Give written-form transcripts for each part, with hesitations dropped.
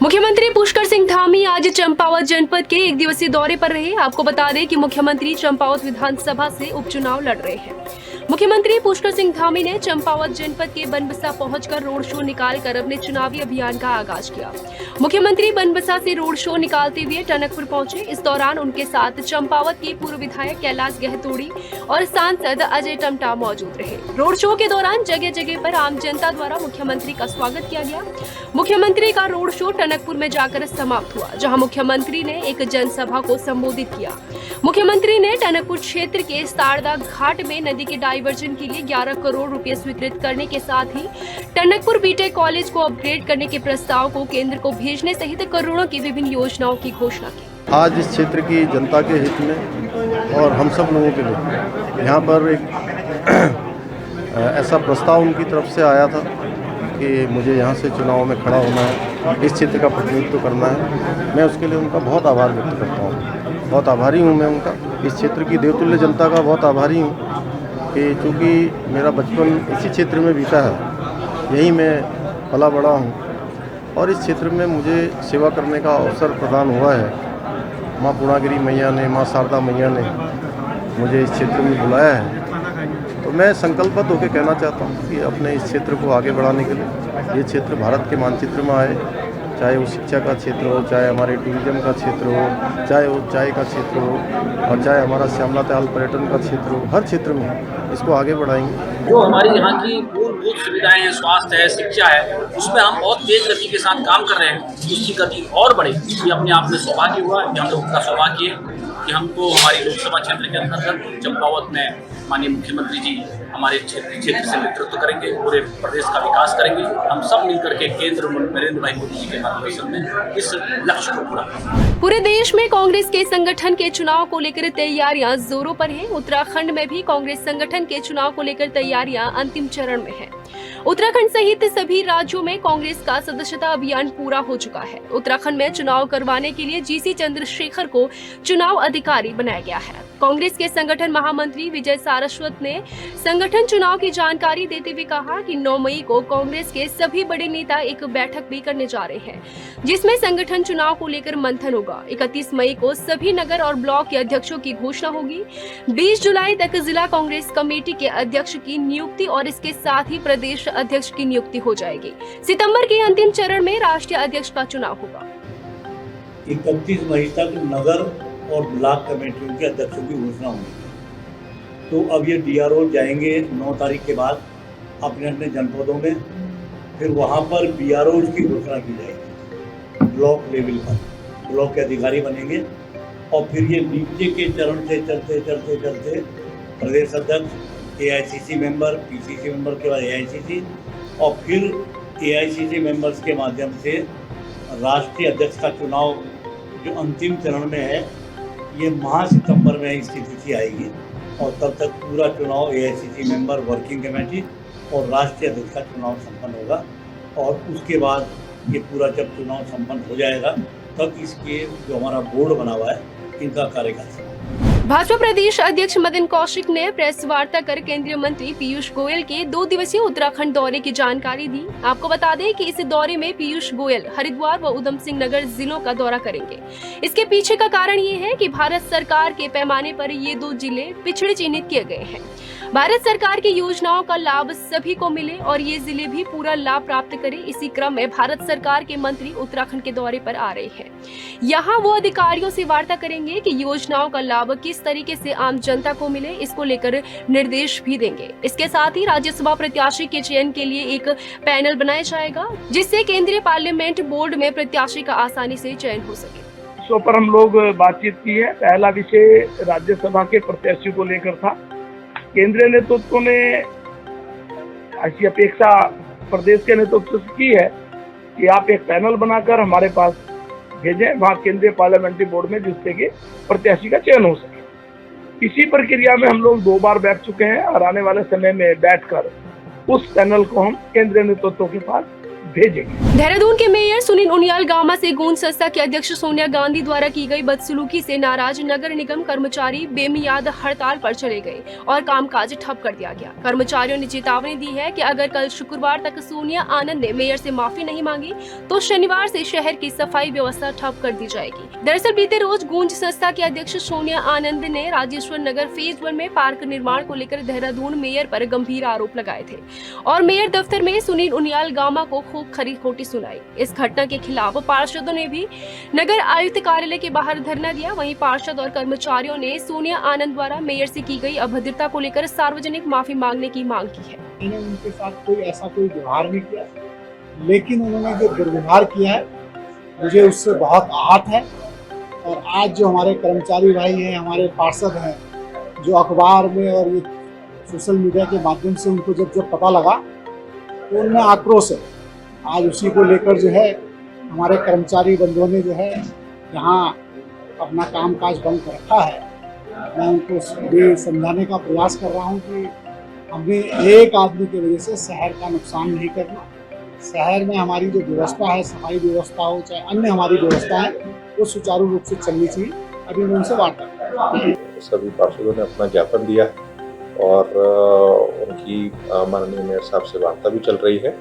मुख्यमंत्री पुष्कर सिंह धामी आज चंपावत जनपद के एक दिवसीय दौरे पर रहे। आपको बता दें कि मुख्यमंत्री चंपावत विधानसभा से उपचुनाव लड़ रहे हैं। मुख्यमंत्री पुष्कर सिंह धामी ने चंपावत जनपद के बनबसा पहुंचकर रोड शो निकालकर अपने चुनावी अभियान का आगाज किया। मुख्यमंत्री बनबसा से रोड शो निकालते हुए टनकपुर पहुंचे। इस दौरान उनके साथ चंपावत के पूर्व विधायक कैलाश गहतोड़ी और सांसद अजय टमटा मौजूद रहे। रोड शो के दौरान जगह जगह पर आम जनता द्वारा मुख्यमंत्री का स्वागत किया गया। मुख्यमंत्री का रोड शो टनकपुर में जाकर समाप्त हुआ, जहां मुख्यमंत्री ने एक जनसभा को संबोधित किया। मुख्यमंत्री ने टनकपुर क्षेत्र के सारदा घाट में नदी के डाइवर्जन के लिए 11 करोड़ रुपए स्वीकृत करने के साथ ही टनकपुर बीटेक कॉलेज को अपग्रेड करने के प्रस्ताव को केंद्र को भेजने सहित करोड़ों की विभिन्न योजनाओं की घोषणा की। आज इस क्षेत्र की जनता के हित में और हम सब लोगों के लिए यहाँ पर एक ऐसा प्रस्ताव उनकी तरफ से आया था कि मुझे यहाँ से चुनाव में खड़ा होना है, इस क्षेत्र का प्रतिनिधित्व करना है। मैं उसके लिए उनका बहुत आभार व्यक्त करता हूँ। बहुत आभारी हूँ मैं उनका, इस क्षेत्र की देवतुल्य जनता का बहुत आभारी हूँ कि चूँकि मेरा बचपन इसी क्षेत्र में बीता है, यही मैं पला बड़ा हूँ और इस क्षेत्र में मुझे सेवा करने का अवसर प्रदान हुआ है। माँ पूर्णागिरी मैया ने, माँ शारदा मैया ने मुझे इस क्षेत्र में बुलाया है, तो मैं संकल्पबद्ध होकर कहना चाहता हूँ कि अपने इस क्षेत्र को आगे बढ़ाने के लिए ये क्षेत्र भारत के मानचित्र में आए, चाहे वो शिक्षा का क्षेत्र हो, चाहे हमारे टूरिज्म का क्षेत्र हो, चाहे वो चाय का क्षेत्र हो और चाहे हमारा श्यामला ताल पर्यटन का क्षेत्र हो, हर क्षेत्र में इसको आगे बढ़ाएंगे। जो हमारी यहाँ की मूलभूत सुविधाएं हैं, स्वास्थ्य है, शिक्षा है, उसमें हम बहुत तेज गति के साथ काम कर रहे हैं। उसकी गति और बढ़े, ये अपने आप में सौभाग्य हुआ। ये हम लोग का सौभाग्य है कि हमको हमारी लोकसभा क्षेत्र के अंतर्गत चंपावत में माननीय मुख्यमंत्री जी हमारे क्षेत्र से नेतृत्व करेंगे, पूरे प्रदेश का विकास करेंगे। हम सब मिलकर के केंद्र नरेंद्र भाई मोदी जी के मार्गदर्शन में इस लक्ष्य को पूरा करेंगे। पूरे देश में कांग्रेस के संगठन के चुनाव को लेकर तैयारियां जोरों पर हैं। उत्तराखंड में भी कांग्रेस संगठन के चुनाव को लेकर तैयारियां अंतिम चरण में है। उत्तराखंड सहित सभी राज्यों में कांग्रेस का सदस्यता अभियान पूरा हो चुका है। उत्तराखंड में चुनाव करवाने के लिए जीसी चंद्रशेखर को चुनाव अधिकारी बनाया गया है। कांग्रेस के संगठन महामंत्री विजय सारस्वत ने संगठन चुनाव की जानकारी देते हुए कहा कि 9 मई को कांग्रेस के सभी बड़े नेता एक बैठक भी करने जा रहे हैं, जिसमें संगठन चुनाव को लेकर मंथन होगा। 31 मई को सभी नगर और ब्लॉक के अध्यक्षों की घोषणा होगी। 20 जुलाई तक जिला कांग्रेस कमेटी के अध्यक्ष की नियुक्ति और इसके साथ ही प्रदेश अध्यक्ष की नियुक्ति हो जाएगी। सितंबर के अंतिम चरण में राष्ट्रीय अध्यक्ष का चुनाव होगा। 31 मई तक नगर और ब्लॉक कमेटियों के अध्यक्षों की घोषणा होगी। तो अब ये डीआरओ जाएंगे 9 तारीख के बाद अपने अपने जनपदों में, फिर वहाँ पर बीआरओ की घोषणा की जाएगी। ब्लॉक लेवल पर ब्लॉक के अधिकारी बनेंगे और फिर ये नीचे के चरण से चलते चलते चलते प्रदेश अध्यक्ष, एआईसीसी मेंबर, पीसीसी मेंबर के बाद एआईसीसी और फिर एआईसीसी मेंबर्स के माध्यम से राष्ट्रीय अध्यक्ष का चुनाव जो अंतिम चरण में है, ये सितंबर में इसकी तिथि आएगी और तब तक पूरा चुनाव एआईसीसी मेंबर, वर्किंग कमेटी और राष्ट्रीय अध्यक्ष का चुनाव संपन्न होगा। और उसके बाद ये पूरा जब चुनाव संपन्न हो जाएगा तब इसके जो हमारा बोर्ड बना हुआ है, इनका कार्यकाल। भाजपा प्रदेश अध्यक्ष मदन कौशिक ने प्रेस वार्ता कर केंद्रीय मंत्री पीयूष गोयल के 2 दिवसीय उत्तराखंड दौरे की जानकारी दी। आपको बता दें कि इस दौरे में पीयूष गोयल हरिद्वार व उधम सिंह नगर जिलों का दौरा करेंगे। इसके पीछे का कारण ये है कि भारत सरकार के पैमाने पर ये 2 जिले पिछड़े चिन्हित किए गए हैं। भारत सरकार की योजनाओं का लाभ सभी को मिले और ये जिले भी पूरा लाभ प्राप्त करें। इसी क्रम में भारत सरकार के मंत्री उत्तराखंड के दौरे पर आ रहे हैं। यहाँ वो अधिकारियों से वार्ता करेंगे कि योजनाओं का लाभ किस तरीके से आम जनता को मिले, इसको लेकर निर्देश भी देंगे। इसके साथ ही राज्यसभा प्रत्याशी के चयन के लिए एक पैनल बनाया जाएगा, जिससे केंद्रीय पार्लियामेंट बोर्ड में प्रत्याशी का आसानी से चयन हो सके। विषयों पर हम लोग बातचीत की है। पहला विषय राज्यसभा के प्रत्याशी को लेकर था। केंद्रीय नेतृत्व ने ऐसी अपेक्षा प्रदेश के नेतृत्व से की है कि आप एक पैनल बनाकर हमारे पास भेजें, वहाँ केंद्रीय पार्लियामेंट्री बोर्ड में, जिससे कि प्रत्याशी का चयन हो सके। इसी प्रक्रिया में हम लोग 2 बार बैठ चुके हैं और आने वाले समय में बैठकर उस पैनल को हम केंद्रीय नेतृत्व के पास भेजेंगे। देहरादून के मेयर सुनील उनियाल गामा से गूंज संस्था के अध्यक्ष सोनिया गांधी द्वारा की गई बदसलूकी से नाराज नगर निगम कर्मचारी बेमियाद हड़ताल पर चले गए और कामकाज ठप कर दिया गया। कर्मचारियों ने चेतावनी दी है कि अगर कल शुक्रवार तक सोनिया आनंद ने मेयर से माफी नहीं मांगी तो शनिवार से शहर की सफाई व्यवस्था ठप कर दी जाएगी। दरअसल बीते रोज गूंज संस्था के अध्यक्ष सोनिया आनंद ने राजेश्वर नगर फेज 1 में पार्क निर्माण को लेकर देहरादून मेयर पर गंभीर आरोप लगाए थे और मेयर दफ्तर में सुनील उनियाल गामा को खूब खरी खोटी सुनाई। इस घटना के खिलाफ पार्षदों ने भी नगर आयुक्त कार्यालय के बाहर धरना दिया। वहीं पार्षद और कर्मचारियों ने सोनिया आनंद द्वारा मेयर से की गई अभद्रता को लेकर सार्वजनिक माफी मांगने की मांग की है। मैंने उनके साथ कोई ऐसा कोई व्यवहार नहीं किया, लेकिन उन्होंने जो दुर्व्यवहार किया है मुझे उससे बहुत आहत है। और आज जो हमारे कर्मचारी भाई हैं, हमारे पार्षद हैं, जो अखबार में और ये सोशल मीडिया के माध्यम से उनको जब पता लगा तो उनमें आक्रोश है। आज उसी को लेकर जो है हमारे कर्मचारी बंधुओं ने जो है यहाँ अपना कामकाज बंद कर रखा है। मैं उनको ये समझाने का प्रयास कर रहा हूँ कि हमने एक आदमी की वजह से शहर का नुकसान नहीं करना। शहर में हमारी जो व्यवस्था है, सफाई व्यवस्था हो चाहे अन्य हमारी व्यवस्था है, वो सुचारू रूप से चलनी चाहिए। अभी मैं उनसे वार्ता कर रहा हूँ। सभी पार्षदों ने अपना ज्ञापन दिया और उनकी माननीय मेयर साहब से वार्ता भी चल रही है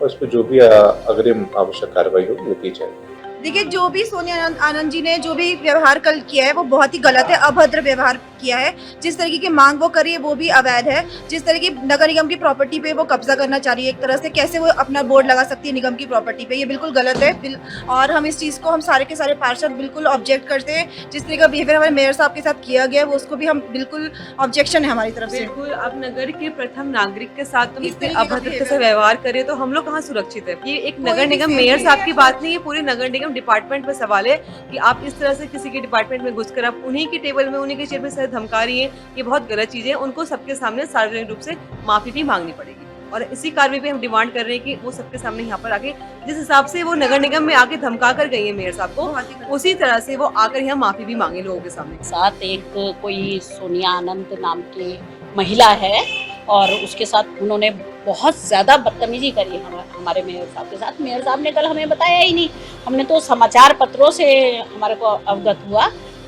और इस पर जो भी अग्रिम आवश्यक कार्रवाई होगी वो की जाएगी। देखिए, जो भी सोनिया आनंद जी ने जो भी व्यवहार कल किया है वो बहुत ही गलत है, अभद्र व्यवहार किया है। जिस तरीके की मांग वो करी है वो भी अवैध है। जिस तरह की नगर निगम की प्रॉपर्टी पे वो कब्जा करना चाह रही है, एक तरह से कैसे वो अपना बोर्ड लगा सकती है निगम की प्रॉपर्टी पे, ये बिल्कुल गलत है। और हम इस चीज़ को हम सारे के सारे पार्षद बिल्कुल ऑब्जेक्ट करते हैं। जिस तरह का बिहेवियर हमारे मेयर साहब के साथ किया गया है वो उसको भी हम बिल्कुल ऑब्जेक्शन है हमारी तरफ से। बिल्कुल, अब नगर के प्रथम नागरिक के साथ तुम इतने अभद्रता से व्यवहार करे तो हम लोग कहाँ सुरक्षित है। ये एक नगर निगम मेयर साहब की बात नहीं है, पूरे नगर निगम डिपार्टमेंट पे सवाल है कि आप इस तरह से किसी के डिपार्टमेंट में घुसकर आप उन्हीं की टेबल में उन्हीं के चेयर पे सर धमका रही है। ये बहुत गलत चीज़ है। उनको सबके सामने सार्वजनिक रूप से माफी भी मांगनी पड़ेगी और इसी कार्रवाई पे हम डिमांड कर रहे हैं कि वो सबके सामने यहाँ पर आके जिस हिसाब से वो नगर निगम में आके धमका कर गई है मेयर साहब को, उसी तरह से वो आकर यहाँ माफी भी मांगे लोगों के सामने। साथ एक कोई सोनिया आनंद नाम की महिला है और उसके साथ उन्होंने बहुत ज़्यादा बदतमीजी करी हमारे मेयर साहब के साथ। मेयर साहब ने कल हमें बताया ही नहीं, हमने तो समाचार पत्रों से हमारे को अवगत हुआ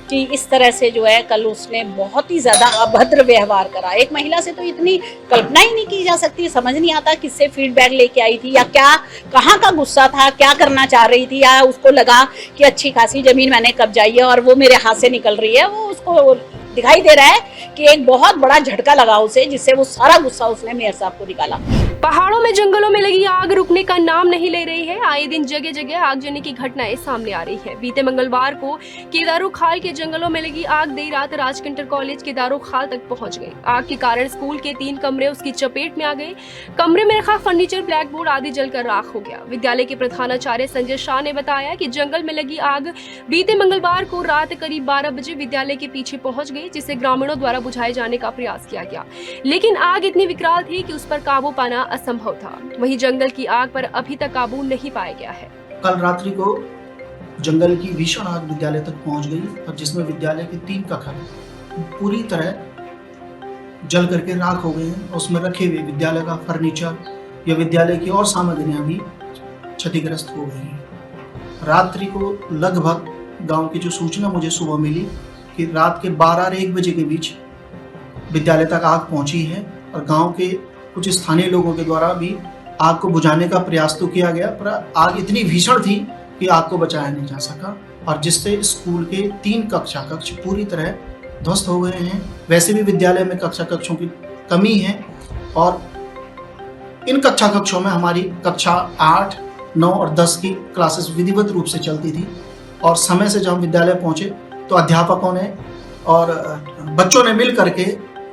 कि इस तरह से जो है कल उसने बहुत ही ज़्यादा अभद्र व्यवहार करा। एक महिला से तो इतनी कल्पना ही नहीं की जा सकती। समझ नहीं आता किससे फीडबैक लेके आई थी या क्या, कहाँ का गुस्सा था, क्या करना चाह रही थी, या उसको लगा कि अच्छी खासी ज़मीन मैंने कब्जाई है और वो मेरे हाथ से निकल रही है। वो उसको दिखाई दे रहा है कि एक बहुत बड़ा झटका लगा उसे, जिससे वो सारा गुस्सा उसने मेयर साहब को निकाला। पहाड़ों में जंगलों में लगी आग रुकने का नाम नहीं ले रही है। आए दिन जगह जगह आगजनी की घटनाएं सामने आ रही है। बीते मंगलवार को केदारू खाल के जंगलों में लगी आग देर रात राज इंटर कॉलेज केदारू खाल तक पहुंच गई। आग के कारण स्कूल के 3 कमरे उसकी चपेट में आ गए। कमरे में रखा फर्नीचर, ब्लैक बोर्ड आदि जलकर राख हो गया। विद्यालय के प्रधानाचार्य संजय शाह ने बताया कि जंगल में लगी आग बीते मंगलवार को रात करीब 12 बजे विद्यालय के पीछे पहुंच गई, जिसे ग्रामीणों द्वारा बुझाए जाने का प्रयास किया गया, लेकिन आग इतनी विकराल थी कि उस पर काबू पाना असंभव था। वहीं जंगल की आग पर अभी तक काबू नहीं पाया गया है। कल रात्रि को जंगल की भीषण आग विद्यालय तक पहुंच गई और जिसमें विद्यालय के 3 कक्ष पूरी तरह जल करके राख हो गए हैं। उसमें रखे हुए विद्यालय का फर्नीचर या विद्यालय की और सामग्रियां भी क्षतिग्रस्त हो गई हैं। रात्रि को लगभग गांव की जो सूचना मुझे सुबह मिली कि रात के 12 और 1 बजे के बीच विद्यालय तक आग पहुंची है और गांव के कुछ स्थानीय लोगों के द्वारा भी आग को बुझाने का प्रयास तो किया गया, पर आग इतनी भीषण थी कि आग को बचाया नहीं जा सका और जिससे स्कूल के 3 कक्ष पूरी तरह ध्वस्त हो गए हैं। वैसे भी विद्यालय में कक्षों की कमी है और इन कक्षों में हमारी कक्षा 8, 9 और 10 की क्लासेस विधिवत रूप से चलती थी और समय से जब हम विद्यालय पहुंचे तो अध्यापकों ने और बच्चों ने मिल करके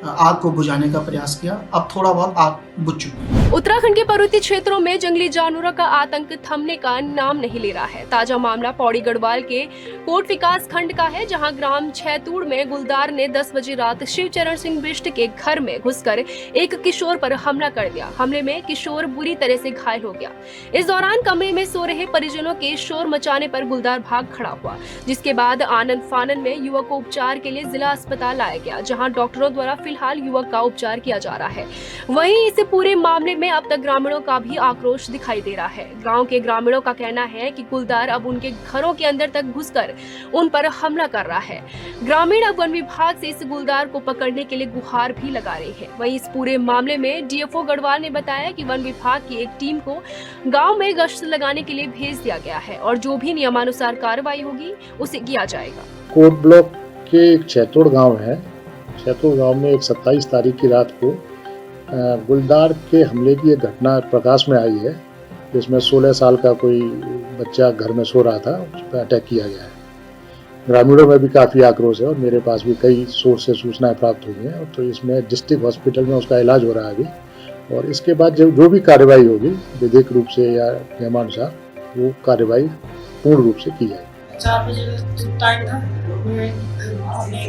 आग को बुझाने का प्रयास किया। अब थोड़ा बहुत आग बुझ चुकी है। उत्तराखंड के पर्वतीय क्षेत्रों में जंगली जानवरों का आतंक थमने का नाम नहीं ले रहा है। ताजा मामला पौड़ी गढ़वाल के कोट विकास खंड का है, जहां ग्राम छैतूड़ में गुलदार ने 10 बजे रात शिवचरण सिंह बिष्ट के घर में घुसकर एक किशोर पर हमला कर दिया। हमले में किशोर बुरी तरह से घायल हो गया। इस दौरान कमरे में सो रहे परिजनों के शोर मचाने पर गुलदार भाग खड़ा हुआ, जिसके बाद आनंद फानन में युवक को उपचार के लिए जिला अस्पताल लाया गया, जहाँ डॉक्टरों द्वारा फिलहाल युवक का उपचार किया जा रहा है। वहीं इस पूरे मामले में में अब तक ग्रामीणों का भी आक्रोश दिखाई दे रहा है। गांव के ग्रामीणों का कहना है कि गुलदार अब उनके घरों के अंदर तक घुसकर उन पर हमला कर रहा है। ग्रामीण अब वन विभाग से इस गुलदार को पकड़ने के लिए गुहार भी लगा रहे हैं। वहीं इस पूरे मामले में डीएफओ गढ़वाल ने बताया कि वन विभाग की एक टीम को गाँव में गश्त लगाने के लिए भेज दिया गया है और जो भी नियमानुसार कार्रवाई होगी उसे किया जाएगा। कोट ब्लॉक के एक छैतोड़ गांव है। छैतोड़ गांव में एक 27 तारीख की रात को गुलदार के हमले की एक घटना प्रकाश में आई है, जिसमें 16 साल का कोई बच्चा घर में सो रहा था, उस पर अटैक किया गया है। ग्रामीणों में भी काफ़ी आक्रोश है और मेरे पास भी कई सोर्स से सूचनाएं प्राप्त हुई हैं। तो इसमें डिस्ट्रिक्ट हॉस्पिटल में उसका इलाज हो रहा है अभी, और इसके बाद जो भी कार्रवाई होगी विधिक रूप से या नियमानुसार वो कार्रवाई पूर्ण रूप से की जाएगी। 4 बजे टाइम था, मैं अपने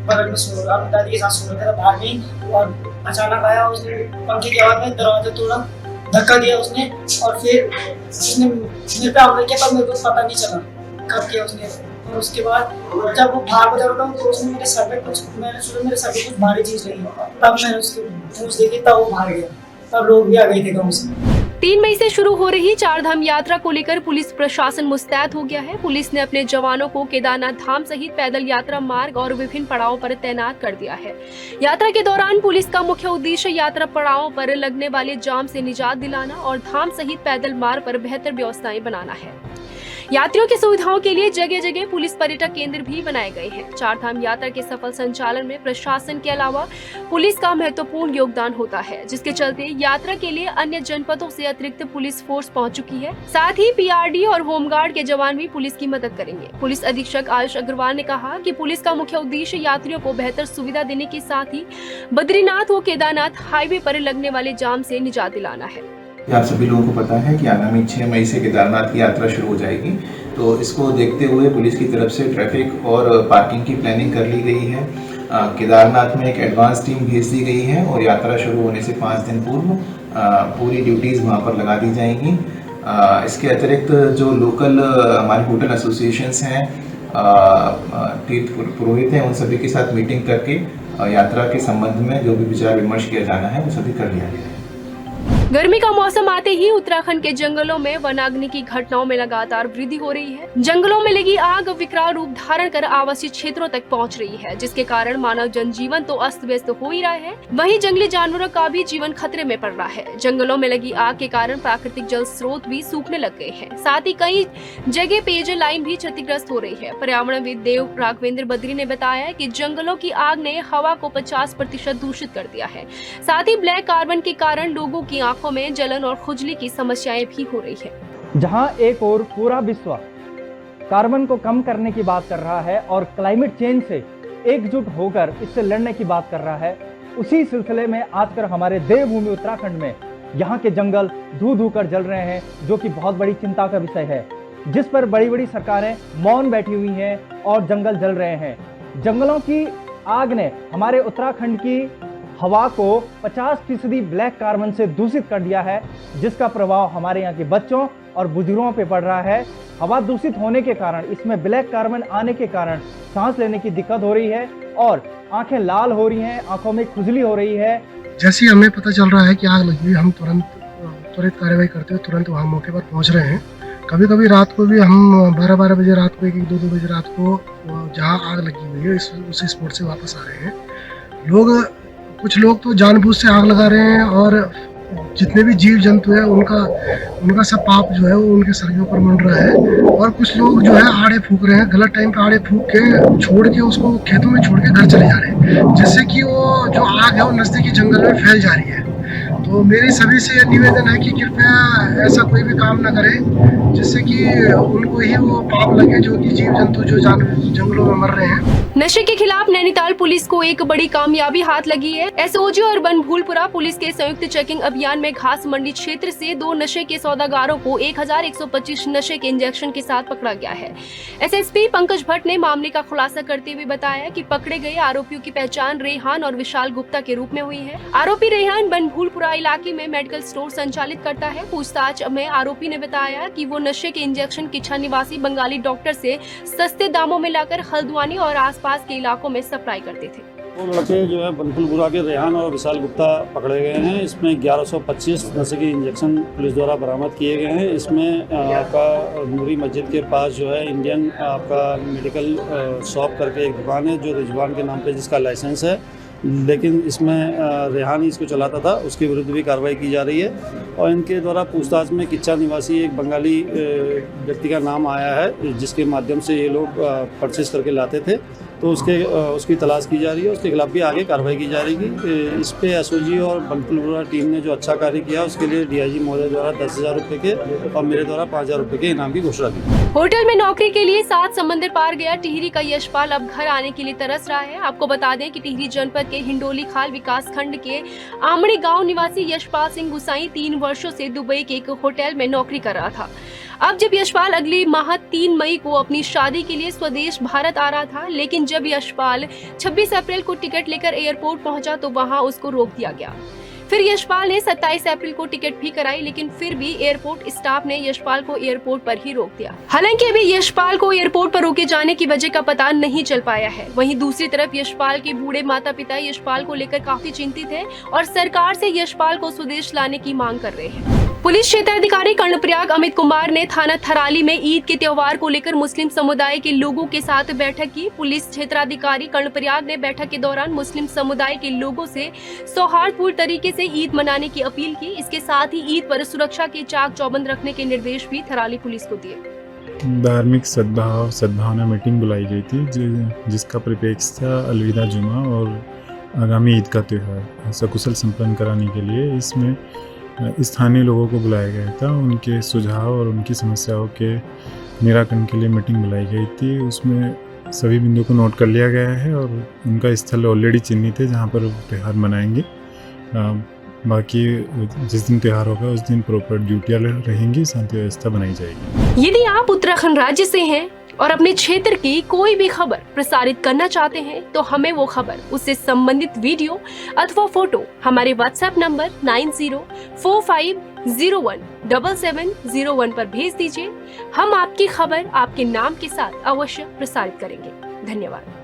बगल में सो रहा, दादी के साथ सो रहा था, बाहर गई और अचानक आया, उसने पंखे की आवाज में दरवाजा तोड़ा, धक्का दिया उसने और फिर उसने मेरे पे हमला किया, पर मेरे को पता नहीं चला कब किया उसने। और उसके बाद जब वो भाग जा रहा था तो उसने मेरे सर पे कुछ भारी चीज लगी, तब मैंने उसकी पूंछ देखी, तब वो भाग गया, तब लोग भी आ गए थे गाँव से। 3 मई से शुरू हो रही चारधाम यात्रा को लेकर पुलिस प्रशासन मुस्तैद हो गया है। पुलिस ने अपने जवानों को केदारनाथ धाम सहित पैदल यात्रा मार्ग और विभिन्न पड़ावों पर तैनात कर दिया है। यात्रा के दौरान पुलिस का मुख्य उद्देश्य यात्रा पड़ावों पर लगने वाले जाम से निजात दिलाना और धाम सहित पैदल मार्ग पर बेहतर व्यवस्थाएं बनाना है। यात्रियों की सुविधाओं के लिए जगह जगह पुलिस पर्यटक केंद्र भी बनाए गए हैं। चारधाम यात्रा के सफल संचालन में प्रशासन के अलावा पुलिस का महत्वपूर्ण योगदान होता है, जिसके चलते यात्रा के लिए अन्य जनपदों से अतिरिक्त पुलिस फोर्स पहुंच चुकी है। साथ ही पीआरडी और होमगार्ड के जवान भी पुलिस की मदद करेंगे। पुलिस अधीक्षक आयुष अग्रवाल ने कहा कि पुलिस का मुख्य उद्देश्य यात्रियों को बेहतर सुविधा देने के साथ ही बद्रीनाथ व केदारनाथ हाईवे पर लगने वाले जाम से निजात दिलाना है। आप सभी लोगों को पता है कि आगामी 6 मई से केदारनाथ की यात्रा शुरू हो जाएगी, तो इसको देखते हुए पुलिस की तरफ से ट्रैफिक और पार्किंग की प्लानिंग कर ली गई है। केदारनाथ में एक एडवांस टीम भेज दी गई है और यात्रा शुरू होने से 5 दिन पूर्व पूरी ड्यूटीज़ वहाँ पर लगा दी जाएंगी। इसके अतिरिक्त जो लोकल हमारे होटल एसोसिएशंस हैं, तीर्थ पुरोहित हैं, उन सभी के साथ मीटिंग करके यात्रा के संबंध में जो भी विचार विमर्श किया जाना है वो सभी कर लिया गया है। गर्मी का मौसम आते ही उत्तराखंड के जंगलों में वनाग्नि की घटनाओं में लगातार वृद्धि हो रही है। जंगलों में लगी आग विकराल रूप धारण कर आवासीय क्षेत्रों तक पहुंच रही है, जिसके कारण मानव जनजीवन तो अस्त व्यस्त हो ही रहा है, वहीं जंगली जानवरों का भी जीवन खतरे में पड़ रहा है। जंगलों में लगी आग के कारण प्राकृतिक जल स्रोत भी सूखने लग गए हैं। साथ ही कई जगह पेयजल लाइन भी क्षतिग्रस्त हो रही है। पर्यावरणविद देव राघवेंद्र बद्री ने बताया कि जंगलों की आग ने हवा को 50% दूषित कर दिया है। साथ ही ब्लैक कार्बन के कारण लोगों की आंखों में जलन और खुजली की समस्याएं भी हो रही है। जहां एक और पूरा विश्व कार्बन को कम करने की बात कर रहा है और क्लाइमेट चेंज से एकजुट होकर इससे लड़ने की बात कर रहा है, उसी सिलसिले में आजकल हमारे देवभूमि उत्तराखंड में यहाँ के जंगल धू धू कर जल रहे हैं, जो कि बहुत बड़ी चिंता का विषय है, जिस पर बड़ी बड़ी सरकारें मौन बैठी हुई हैं और जंगल जल रहे हैं। जंगलों की आग ने हमारे उत्तराखंड की हवा को 50% ब्लैक कार्बन से दूषित कर दिया है, जिसका प्रभाव हमारे यहाँ के बच्चों और बुजुर्गों पे पड़ रहा है। हवा दूषित होने के कारण, इसमें ब्लैक कार्बन आने के कारण सांस लेने की दिक्कत हो रही है और आंखें लाल हो रही हैं, आंखों में खुजली हो रही है। जैसे ही हमें पता चल रहा है कि आग लगी हुई, हम त्वरित कार्रवाई करते हुए तुरंत वहाँ मौके पर पहुँच रहे हैं। कभी कभी रात को भी हम 12-12 बजे रात को, 1-2 बजे रात को जहाँ आग लगी हुई है उसी स्पॉट से वापस आ रहे हैं। कुछ लोग तो जानबूझ से आग लगा रहे हैं और जितने भी जीव जंतु है उनका सब पाप जो है वो उनके सरियों पर मंड रहा है। और कुछ लोग जो है आड़े फूक रहे हैं, गलत टाइम पे आड़े फूक के छोड़ के उसको खेतों में छोड़ के घर चले जा रहे हैं, जिससे कि वो जो आग है वो नजदीकी जंगल में फैल जा रही है। तो मेरी सभी से यह निवेदन है कि कृपया ऐसा कोई भी काम न करें जिससे कि उनको ही वो पाप लगे, जो कि जीव जंतु जो जंगलों में मर रहे हैं। नशे के खिलाफ नैनीताल पुलिस को एक बड़ी कामयाबी हाथ लगी है। एसओजी और बनभूलपुरा पुलिस के संयुक्त चेकिंग अभियान में घास मंडी क्षेत्र से 2 नशे के सौदागारों को 1125 नशे के इंजेक्शन के साथ पकड़ा गया है। एसएसपी पंकज भट्ट ने मामले का खुलासा करते हुए बताया कि पकड़े गए आरोपियों की पहचान रेहान और विशाल गुप्ता के रूप में हुई है। आरोपी रेहान बनभूलपुरा इलाके में मेडिकल स्टोर संचालित करता है। पूछताछ में आरोपी ने बताया कि वो नशे के इंजेक्शन किच्छा निवासी बंगाली डॉक्टर से सस्ते दामों में लाकर हल्द्वानी और आसपास के इलाकों में सप्लाई करते थे। वो लड़के जो है बनकुलपुरा के रेहान और विशाल गुप्ता पकड़े गए हैं। इसमें 1125 नशे के इंजेक्शन पुलिस द्वारा बरामद किए गए हैं। इसमें आपका नूरी मस्जिद के पास जो है इंडियन आपका मेडिकल शॉप करके एक दुकान है जो रिजवान के नाम पे जिसका लाइसेंस है, लेकिन इसमें रेहान ही इसको चलाता था, उसके विरुद्ध भी कार्रवाई की जा रही है। और इनके द्वारा पूछताछ में किच्चा निवासी एक बंगाली व्यक्ति का नाम आया है जिसके माध्यम से ये लोग परचेस करके लाते थे, तो उसकी तलाश की जा रही है। उसके खिलाफ भी आगे कार्रवाई की जा रही है। इस पे एसओजी और बनकुलपुरा टीम ने जो अच्छा कार्य किया उसके लिए डीआईजी महोदय द्वारा 10,000 रुपये के और मेरे द्वारा 5,000 रुपये के इनाम की घोषणा की। होटल में नौकरी के लिए 7 समंदर पार गया टिहरी का यशपाल अब घर आने के लिए तरस रहा है। आपको बता दें कि टिहरी जनपद के हिंडोली खाल विकास खंड के आमड़ी गांव निवासी यशपाल सिंह गुसाई 3 वर्षों से दुबई के एक होटल में नौकरी कर रहा था। अब जब यशपाल अगले माह 3 मई को अपनी शादी के लिए स्वदेश भारत आ रहा था, लेकिन जब यशपाल 26 अप्रैल को टिकट लेकर एयरपोर्ट पहुंचा तो वहां उसको रोक दिया गया। फिर यशपाल ने 27 अप्रैल को टिकट भी कराई, लेकिन फिर भी एयरपोर्ट स्टाफ ने यशपाल को एयरपोर्ट पर ही रोक दिया। हालांकि अभी यशपाल को एयरपोर्ट पर रोके जाने की वजह का पता नहीं चल पाया है। वहीं दूसरी तरफ यशपाल के बूढ़े माता पिता यशपाल को लेकर काफी चिंतित हैं और सरकार से यशपाल को स्वदेश लाने की मांग कर रहे हैं। पुलिस क्षेत्राधिकारी कर्णप्रयाग अमित कुमार ने थाना थराली में ईद के त्योहार को लेकर मुस्लिम समुदाय के लोगों के साथ बैठक की। पुलिस क्षेत्राधिकारी कर्णप्रयाग ने बैठक के दौरान मुस्लिम समुदाय के लोगों से सौहार्दपूर्ण तरीके से ईद मनाने की अपील की। इसके साथ ही ईद पर सुरक्षा के चाक चौबंद रखने के निर्देश भी थराली पुलिस को दिए। धार्मिक सद्भावना मीटिंग बुलाई गई थी जिसका परिप्रेक्ष्य था अलविदा जुमा और आगामी ईद का त्यौहार सकुशल संपन्न कराने के लिए। इसमें स्थानीय लोगों को बुलाया गया था, उनके सुझाव और उनकी समस्याओं के निराकरण के लिए मीटिंग बुलाई गई थी। उसमें सभी बिंदुओं को नोट कर लिया गया है और उनका स्थल ऑलरेडी चिन्हित है जहां पर त्यौहार मनाएंगे। बाकी जिस दिन त्यौहार होगा उस दिन प्रॉपर ड्यूटियाँ रहेंगी, शांति व्यवस्था बनाई जाएगी। यदि आप उत्तराखंड राज्य से हैं और अपने क्षेत्र की कोई भी खबर प्रसारित करना चाहते हैं तो हमें वो खबर, उससे संबंधित वीडियो अथवा फोटो हमारे व्हाट्सएप नंबर 9045017701 पर भेज दीजिए। हम आपकी खबर आपके नाम के साथ अवश्य प्रसारित करेंगे। धन्यवाद।